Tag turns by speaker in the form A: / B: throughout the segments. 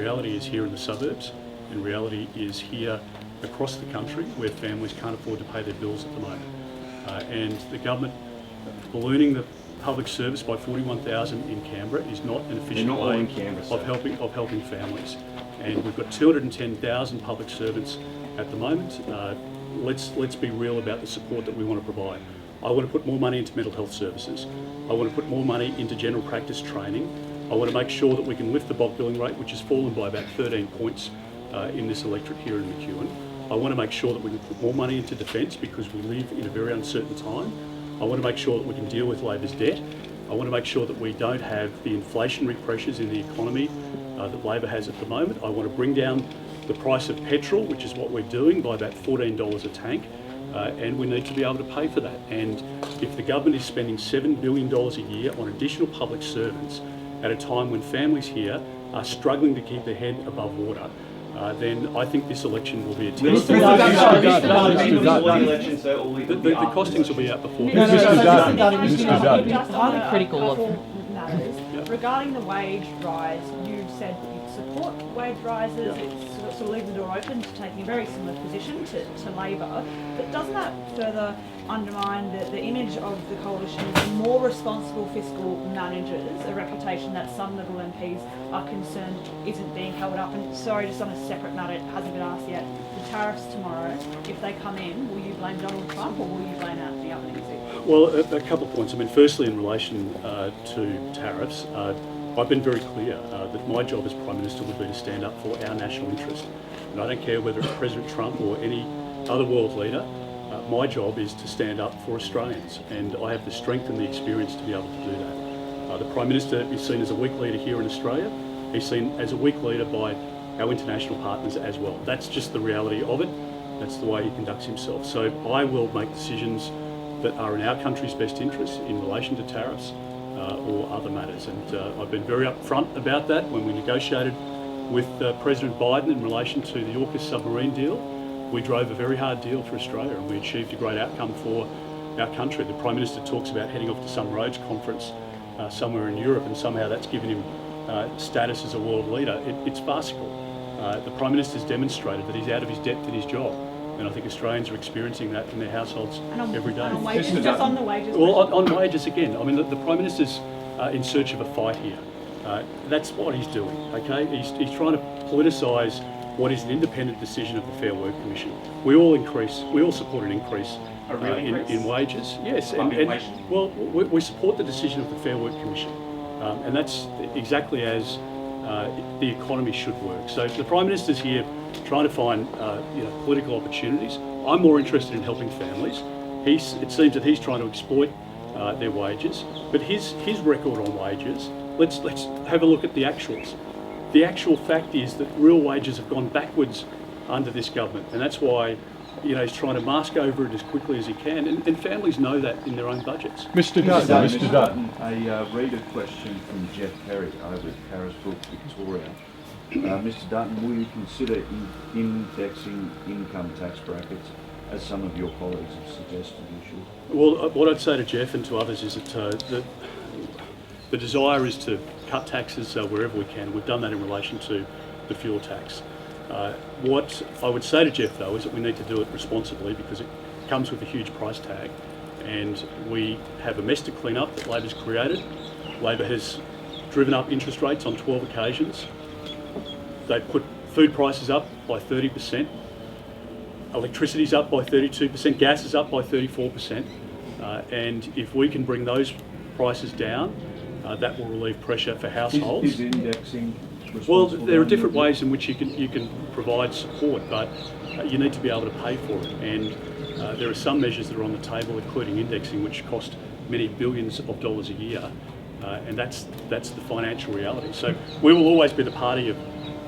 A: reality is here in the suburbs, and reality is here across the country where families can't afford to pay their bills at the moment. And the government ballooning the public service by 41,000 in Canberra is not an efficient way of helping families. And we've got 210,000 public servants at the moment. Let's be real about the support that we want to provide. I want to put more money into mental health services. I want to put more money into general practice training. I want to make sure that we can lift the bulk billing rate, which has fallen by about 13 points in this electorate here in McEwen. I want to make sure that we can put more money into defence because we live in a very uncertain time. I want to make sure that we can deal with Labor's debt. I want to make sure that we don't have the inflationary pressures in the economy that Labor has at the moment. I want to bring down the price of petrol, which is what we're doing, by about $14 a tank, and we need to be able to pay for that. And if the government is spending $7 billion a year on additional public servants at a time when families here are struggling to keep their head above water, then I think this election will be a test. The costings will be out before.
B: Mr. Dutton.
C: I'm critical of
B: matters. Regarding the wage rise, you said you support wage rises. It's sort of leaving the door open to taking a very similar position to Labor. But doesn't that further undermine the image of the coalition as more responsible fiscal managers, a reputation that some Liberal MPs are concerned isn't being held up? And sorry, just on a separate matter, it hasn't been asked yet, the tariffs tomorrow, if they come in, will you blame Donald Trump or will you blame Anthony Albanese?
A: Well, a couple of points. I mean, firstly, in relation to tariffs, I've been very clear that my job as Prime Minister would be to stand up for our national interest. And I don't care whether it's President Trump or any other world leader, my job is to stand up for Australians, and I have the strength and the experience to be able to do that. The Prime Minister is seen as a weak leader here in Australia. He's seen as a weak leader by our international partners as well. That's just the reality of it. That's the way he conducts himself. So I will make decisions that are in our country's best interests in relation to tariffs or other matters. And I've been very upfront about that when we negotiated with President Biden in relation to the AUKUS submarine deal. We drove a very hard deal for Australia and we achieved a great outcome for our country. The Prime Minister talks about heading off to some roads conference somewhere in Europe, and somehow that's given him status as a world leader. It's farcical. The Prime Minister's demonstrated that he's out of his depth in his job, and I think Australians are experiencing that in their households every day.
B: On wages, just on the wages.
A: Well, on wages again. I mean, the Prime Minister's in search of a fight here. That's what he's doing. Okay, he's trying to politicise what is an independent decision of the Fair Work Commission. We all support an increase in wages. Yes, well, we support the decision of the Fair Work Commission, and that's exactly as the economy should work. So the Prime Minister's here trying to find political opportunities. I'm more interested in helping families. It seems that he's trying to exploit their wages, but his record on wages. Let's have a look at the actuals. The actual fact is that real wages have gone backwards under this government, and that's why he's trying to mask over it as quickly as he can, and families know that in their own budgets.
D: Mr. Dutton. A reader question from Jeff Perry over at Carisbrook, Victoria. Mr. Dutton, will you consider indexing income tax brackets as some of your colleagues have suggested you should?
A: Well, what I'd say to Jeff and to others is that the desire is to cut taxes wherever we can. We've done that in relation to the fuel tax. What I would say to Jeff, though, is that we need to do it responsibly because it comes with a huge price tag, and we have a mess to clean up that Labor's created. Labor has driven up interest rates on 12 occasions. They've put food prices up by 30%, electricity's up by 32%, gas is up by 34%, and if we can bring those prices down, that will relieve pressure for households.
D: Is indexing responsible?
A: Well, there are different ways in which you can provide support, but you need to be able to pay for it. And there are some measures that are on the table, including indexing, which cost many billions of dollars a year, and that's the financial reality. So we will always be the party of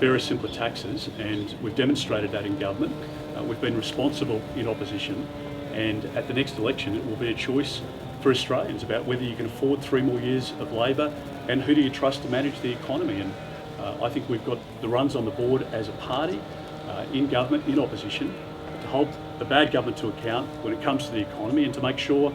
A: fairer, simpler taxes, and we've demonstrated that in government. We've been responsible in opposition, and at the next election, it will be a choice for Australians about whether you can afford 3 more years of Labor and who do you trust to manage the economy. And I think we've got the runs on the board as a party, in government, in opposition, to hold the bad government to account when it comes to the economy and to make sure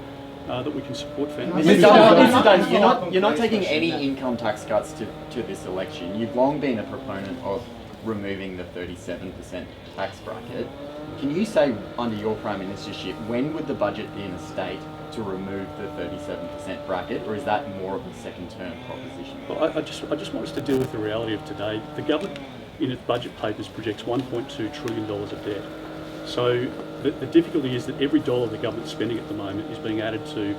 A: that we can support families.
C: Mr. Dutton, you're not taking any income tax cuts to this election. You've long been a proponent of removing the 37% tax bracket. Can you say, under your Prime Ministership, when would the budget be in a state to remove the 37% bracket, or is that more of a second-term proposition?
A: Well, I just want us to deal with the reality of today. The government, in its budget papers, projects $1.2 trillion of debt. So the difficulty is that every dollar the government's spending at the moment is being added to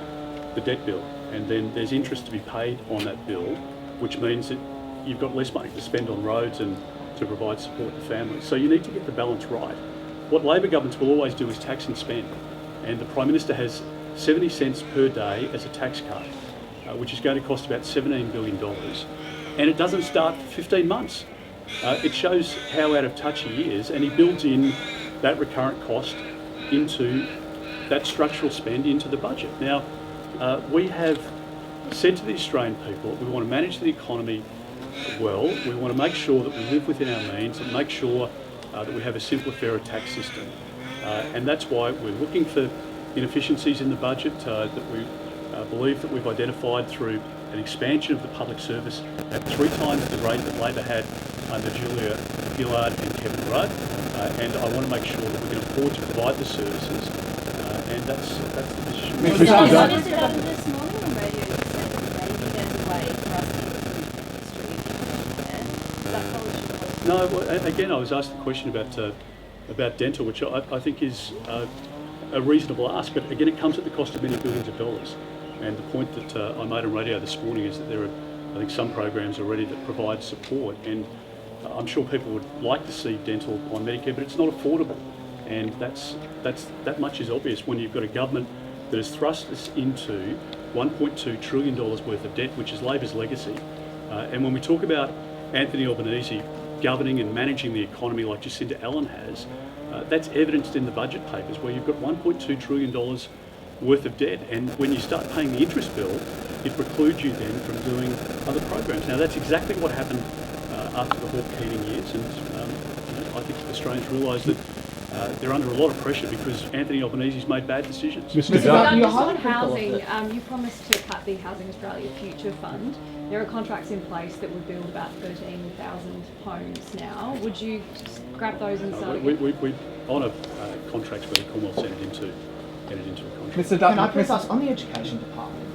A: the debt bill, and then there's interest to be paid on that bill, which means that you've got less money to spend on roads and to provide support to families. So you need to get the balance right. What Labor governments will always do is tax and spend, and the Prime Minister has 70 cents per day as a tax cut, which is going to cost about $17 billion, and it doesn't start for 15 months. It shows how out of touch he is, and he builds in that recurrent cost into that structural spend into the budget. Now, we have said to the Australian people, we want to manage the economy well, we want to make sure that we live within our means and make sure that we have a simpler, fairer tax system. And that's why we're looking for inefficiencies in the budget that we believe that we've identified through an expansion of the public service at 3 times the rate that Labor had under Julia Gillard and Kevin Rudd. And I want to make sure that we can afford to provide the services, and that's the decision.
E: Mr. Dutton, this morning on radio you said that maybe there's a way for us to improve dentistry there. Is that how we should go?
A: No, well, again, I was asked the question about dental, which I think is a reasonable ask, but again, it comes at the cost of many billions of dollars. And the point that I made on radio this morning is that there are, I think, some programs already that provide support, and I'm sure people would like to see dental on Medicare, but it's not affordable, and that much is obvious when you've got a government that has thrust us into $1.2 trillion worth of debt, which is Labor's legacy. And when we talk about Anthony Albanese governing and managing the economy like Jacinda Allen has, that's evidenced in the budget papers, where you've got $1.2 trillion worth of debt, and when you start paying the interest bill, it precludes you then from doing other programs. Now, that's exactly what happened after the Hawke-Keating years, and I think Australians realise that they're under a lot of pressure because Anthony Albanese's made bad decisions.
F: Mr. Dutton, just on housing, you promised to cut the Housing Australia Future Fund. There are contracts in place that would build about 13,000 homes now. Would you grab those and start again?
A: We honour contracts where the Commonwealth entered into a contract.
G: Mr. Dutton, can I please ask, on the Education Department,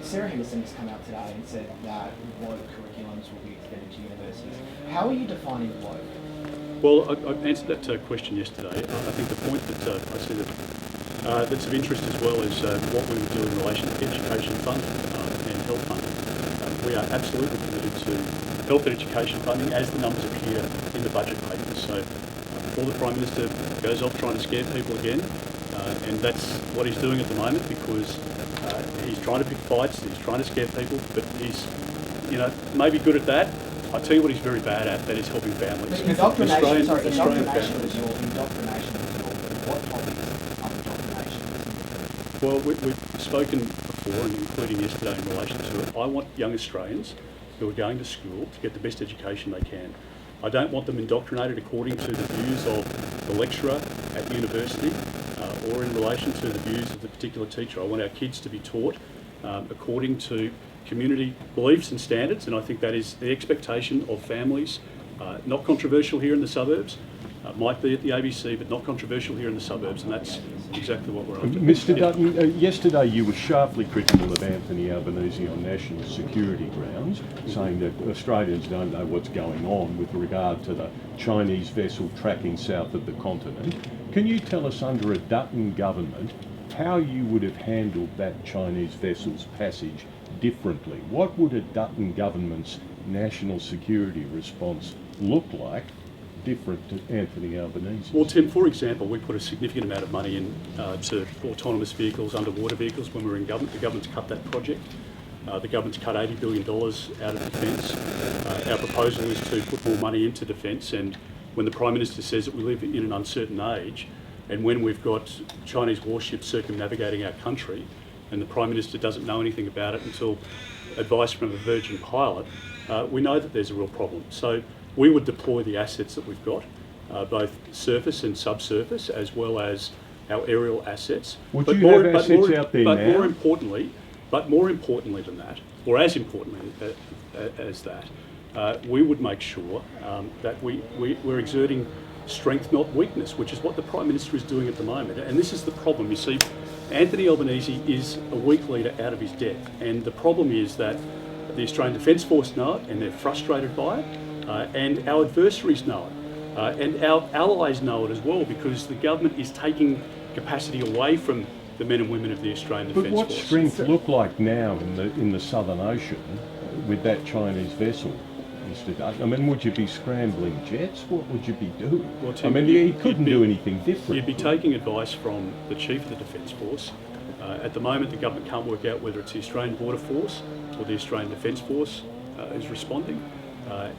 G: Sarah Henderson has come out today and said that woke curriculums will be extended to universities. How are you defining woke?
A: Well, I answered that question yesterday. I think the point that I see that's of interest as well is what we would do in relation to education funding and health funding. We are absolutely committed to health and education funding as the numbers appear in the budget papers. So before the Prime Minister goes off trying to scare people again, and that's what he's doing at the moment, because he's trying to pick fights, he's trying to scare people, but he's, maybe good at that. I tell you what he's very bad at, that is helping families.
G: Indoctrination was your, what topics of indoctrination?
A: Well, we've spoken before, and including yesterday in relation to it. I want young Australians who are going to school to get the best education they can. I don't want them indoctrinated according to the views of the lecturer at university or in relation to the views of the particular teacher. I want our kids to be taught according to community beliefs and standards, and I think that is the expectation of families. Not controversial here in the suburbs, might be at the ABC, but not controversial here in the suburbs, and that's exactly what we're after.
F: Mr. Dutton, yesterday you were sharply critical of Anthony Albanese on national security grounds, saying that Australians don't know what's going on with regard to the Chinese vessel tracking south of the continent. Can you tell us, under a Dutton government, how you would have handled that Chinese vessel's passage differently? What would a Dutton government's national security response look like different to Anthony Albanese?
A: Well, Tim, for example, we put a significant amount of money in to autonomous vehicles, underwater vehicles when we were in government. The government's cut that project. The government's cut $80 billion out of defence. Our proposal is to put more money into defence, and when the Prime Minister says that we live in an uncertain age, and when we've got Chinese warships circumnavigating our country, and the Prime Minister doesn't know anything about it until advice from a Virgin pilot, we know that there's a real problem. So we would deploy the assets that we've got, both surface and subsurface, as well as our aerial assets.
F: Would you have assets out there
A: but
F: now?
A: More importantly than that, or as importantly as that, we would make sure that we're exerting strength, not weakness, which is what the Prime Minister is doing at the moment. And this is the problem. You see, Anthony Albanese is a weak leader out of his depth. And the problem is that the Australian Defence Force know it, and they're frustrated by it, and our adversaries know it, and our allies know it as well, because the government is taking capacity away from the men and women of the Australian Defence
F: But
A: Force.
F: what's strength look like now in the Southern Ocean with that Chinese vessel, Mr. Dutton? I mean, would you be scrambling jets? What would you be doing?
A: Well,
F: I
A: Tim,
F: mean, he couldn't do anything different.
A: You'd be taking advice from the Chief of the Defence Force. At the moment, the government can't work out whether it's the Australian Border Force or the Australian Defence Force is responding.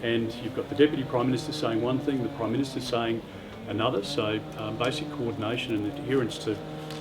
A: And you've got the Deputy Prime Minister saying one thing, the Prime Minister saying another. So basic coordination and adherence to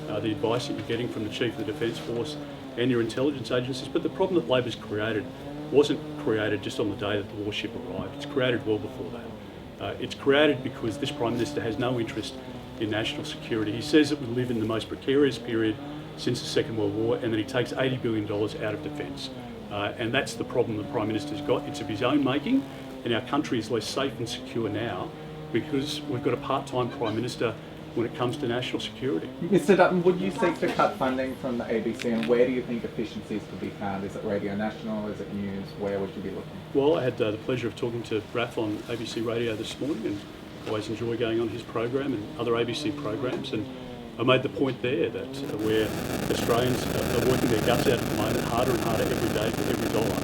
A: the advice that you're getting from the Chief of the Defence Force and your intelligence agencies. But the problem that Labor's created wasn't created just on the day that the warship arrived. It's created well before that. It's created because this Prime Minister has no interest in national security. He says that we live in the most precarious period since the Second World War, and that he takes $80 billion out of defence. And that's the problem the Prime Minister's got. It's of his own making, and our country is less safe and secure now because we've got a part-time Prime Minister when it comes to national security.
H: Mr. Dutton, would you seek to cut funding from the ABC, and where do you think efficiencies could be found? Is it Radio National? Is it news? Where would you be looking?
A: Well, I had the pleasure of talking to Raph on ABC Radio this morning, and always enjoy going on his program and other ABC programs. And I made the point there that where Australians are working their guts out at the moment, harder and harder every day for every dollar,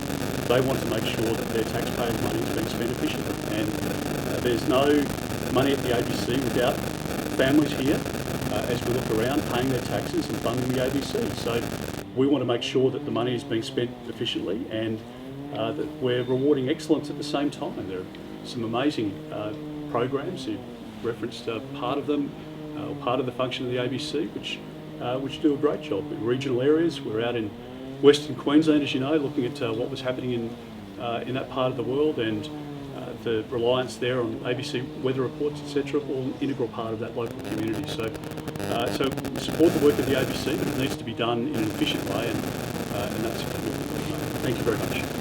A: they want to make sure that their taxpayers' money is being spent efficiently. And there's no money at the ABC without families here, as we look around, paying their taxes and funding the ABC. So we want to make sure that the money is being spent efficiently, and that we're rewarding excellence at the same time. There are some amazing programs. You referenced part of them, or part of the function of the ABC, which do a great job in regional areas. We're out in Western Queensland, as you know, looking at what was happening in that part of the world, and the reliance there on ABC weather reports, etc., all an integral part of that local community. So we support the work of the ABC, but it needs to be done in an efficient way, and that's a commitment. Thank you very much.